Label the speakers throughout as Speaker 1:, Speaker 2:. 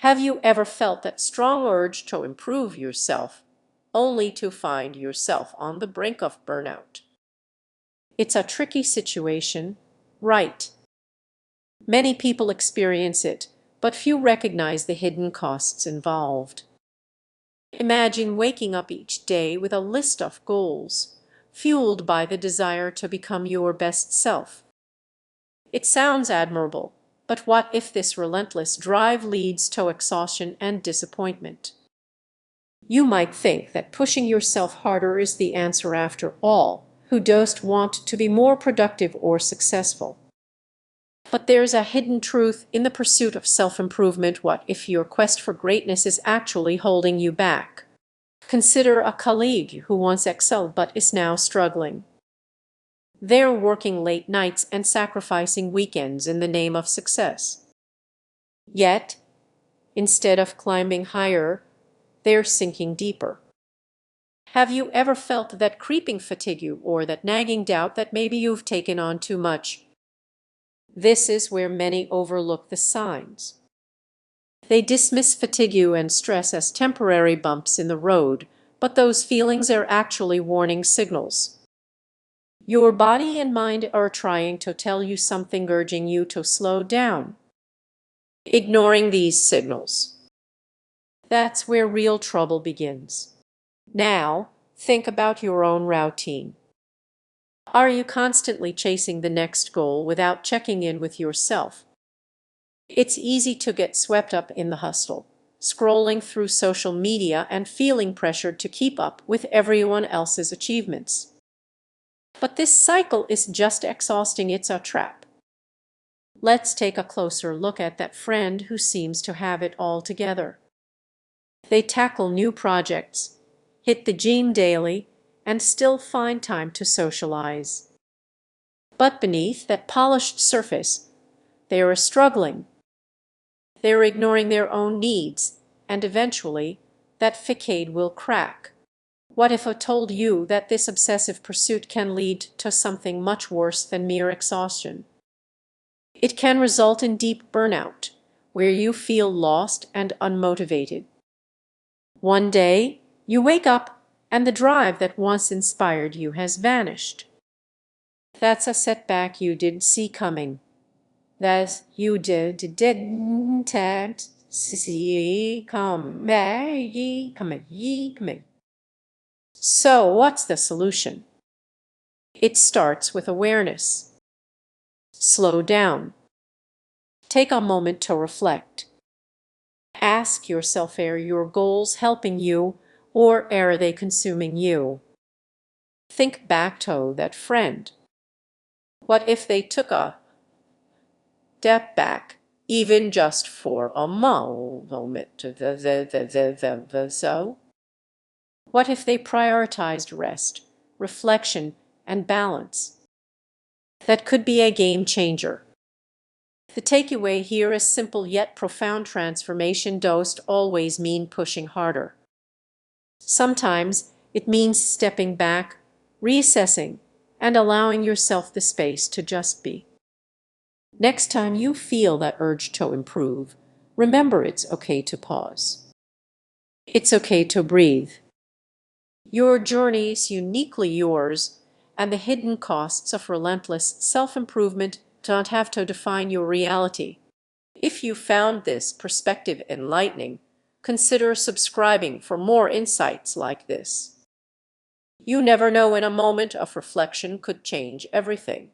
Speaker 1: Have you ever felt that strong urge to improve yourself, only to find yourself on the brink of burnout? It's a tricky situation, right? Many people experience it, but few recognize the hidden costs involved. Imagine waking up each day with a list of goals, fueled by the desire to become your best self. It sounds admirable, but what if this relentless drive leads to exhaustion and disappointment? You might think that pushing yourself harder is the answer after all. Who does want to be more productive or successful? But there's a hidden truth in the pursuit of self-improvement. What if your quest for greatness is actually holding you back? Consider a colleague who once excelled but is now struggling. They're working late nights and sacrificing weekends in the name of success. Yet, instead of climbing higher, they're sinking deeper. Have you ever felt that creeping fatigue or that nagging doubt that maybe you've taken on too much? This is where many overlook the signs. They dismiss fatigue and stress as temporary bumps in the road, but those feelings are actually warning signals. Your body and mind are trying to tell you something, urging you to slow down. Ignoring these signals, that's where real trouble begins. Now, think about your own routine. Are you constantly chasing the next goal without checking in with yourself? It's easy to get swept up in the hustle, scrolling through social media and feeling pressured to keep up with everyone else's achievements. But this cycle is just exhausting. It's a trap. Let's take a closer look at that friend who seems to have it all together. They tackle new projects, hit the gym daily, and still find time to socialize. But beneath that polished surface, they are struggling. They're ignoring their own needs, and eventually, that facade will crack. What if I told you that this obsessive pursuit can lead to something much worse than mere exhaustion? It can result in deep burnout, where you feel lost and unmotivated. One day, you wake up and the drive that once inspired you has vanished. That's a setback you didn't see coming. That you didn't see coming. So what's the solution? It starts with awareness. Slow down. Take a moment to reflect. Ask yourself, are your goals helping you, or are they consuming you? Think back to that friend. What if they took a step back, even just for a moment? So, what if they prioritized rest, reflection, and balance? That could be a game changer. The takeaway here is simple yet profound: transformation doesn't always mean pushing harder. Sometimes it means stepping back, reassessing, and allowing yourself the space to just be. Next time you feel that urge to improve, remember it's okay to pause. It's okay to breathe. Your journey is uniquely yours, and the hidden costs of relentless self-improvement don't have to define your reality. If you found this perspective enlightening, consider subscribing for more insights like this. You never know when a moment of reflection could change everything.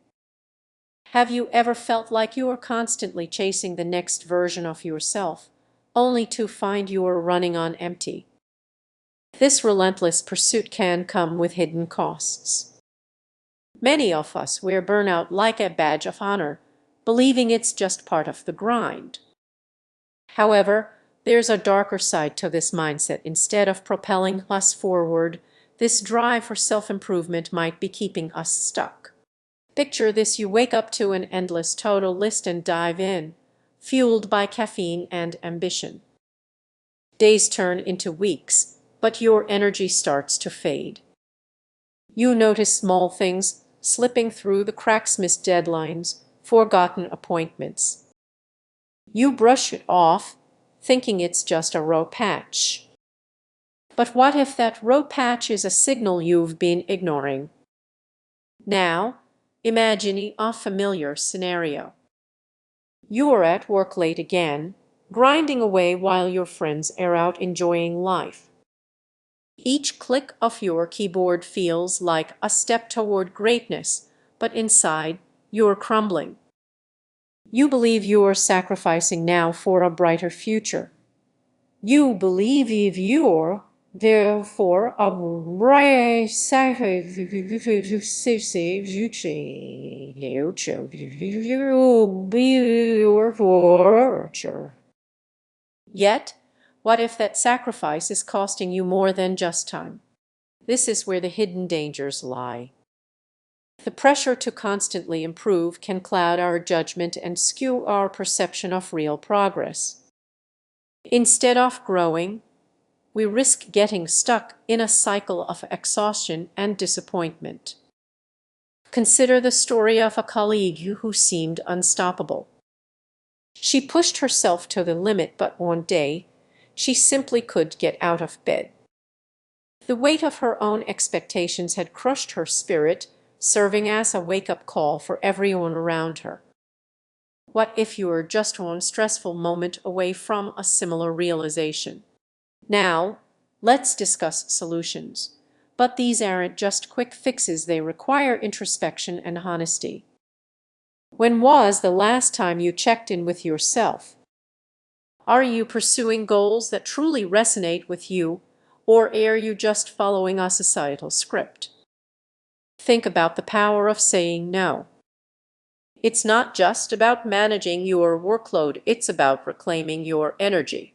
Speaker 1: Have you ever felt like you are constantly chasing the next version of yourself, only to find you are running on empty? This relentless pursuit can come with hidden costs. Many of us wear burnout like a badge of honor, believing it's just part of the grind. However, there's a darker side to this mindset. Instead of propelling us forward, this drive for self-improvement might be keeping us stuck. Picture this: you wake up to an endless to-do list and dive in, fueled by caffeine and ambition. Days turn into weeks, but your energy starts to fade. You notice small things slipping through the cracks: missed deadlines, forgotten appointments. You brush it off, thinking it's just a rough patch. But what if that rough patch is a signal you've been ignoring? Now, imagine a familiar scenario. You're at work late again, grinding away while your friends are out enjoying life. Each click of your keyboard feels like a step toward greatness, but inside, you're crumbling. You believe you're sacrificing now for a brighter future. You believe if you're therefore a bright future. Yet, what if that sacrifice is costing you more than just time? This is where the hidden dangers lie. The pressure to constantly improve can cloud our judgment and skew our perception of real progress. Instead of growing, we risk getting stuck in a cycle of exhaustion and disappointment. Consider the story of a colleague who seemed unstoppable. She pushed herself to the limit, but one day, she simply couldn't get out of bed. The weight of her own expectations had crushed her spirit, serving as a wake-up call for everyone around her. What if you were just one stressful moment away from a similar realization? Now, let's discuss solutions. But these aren't just quick fixes, they require introspection and honesty. When was the last time you checked in with yourself? Are you pursuing goals that truly resonate with you, or are you just following a societal script? Think about the power of saying no. It's not just about managing your workload, it's about reclaiming your energy.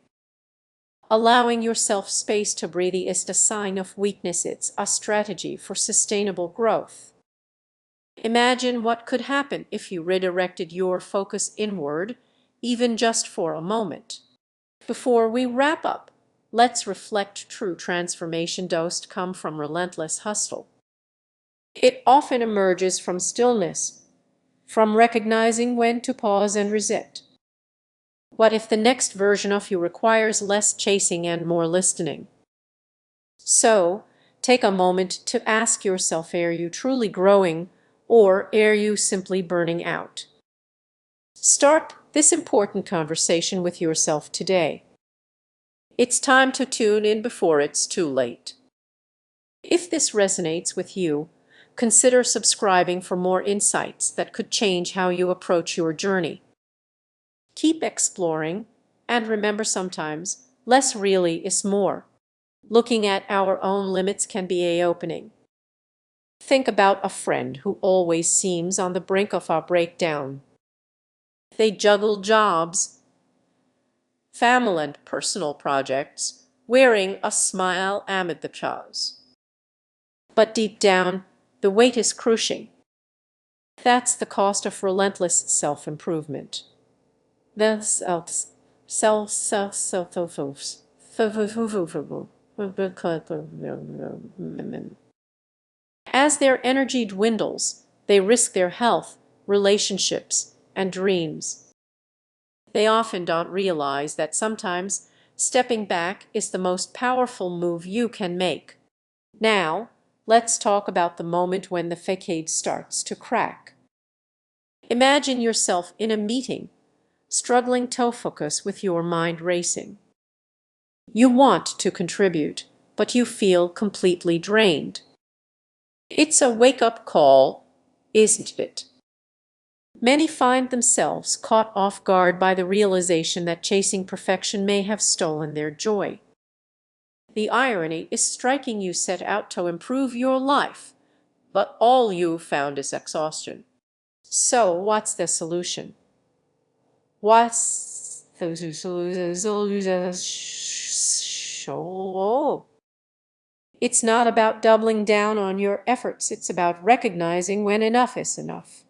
Speaker 1: Allowing yourself space to breathe isn't a sign of weakness, it's a strategy for sustainable growth. Imagine what could happen if you redirected your focus inward, even just for a moment. Before we wrap up, let's reflect. True transformation doesn't come from relentless hustle. It often emerges from stillness, from recognizing when to pause and reset. What if the next version of you requires less chasing and more listening? So, take a moment to ask yourself, are you truly growing, or are you simply burning out? Start this important conversation with yourself today. It's time to tune in before it's too late. If this resonates with you, consider subscribing for more insights that could change how you approach your journey. Keep exploring, and remember, sometimes less really is more. Looking at our own limits can be eye-opening. Think about a friend who always seems on the brink of a breakdown. They juggle jobs, family and personal projects, wearing a smile amid the chaos. But deep down, the weight is crushing. That's the cost of relentless self-improvement. As their energy dwindles, they risk their health, relationships, and dreams. They often don't realize that sometimes stepping back is the most powerful move you can make. Now, let's talk about the moment when the facade starts to crack. Imagine yourself in a meeting, struggling to focus with your mind racing. You want to contribute, but you feel completely drained. It's a wake-up call, isn't it? Many find themselves caught off guard by the realization that chasing perfection may have stolen their joy. The irony is striking. You set out to improve your life, but all you found is exhaustion. So what's the solution? What's the solution? It's not about doubling down on your efforts. It's about recognizing when enough is enough.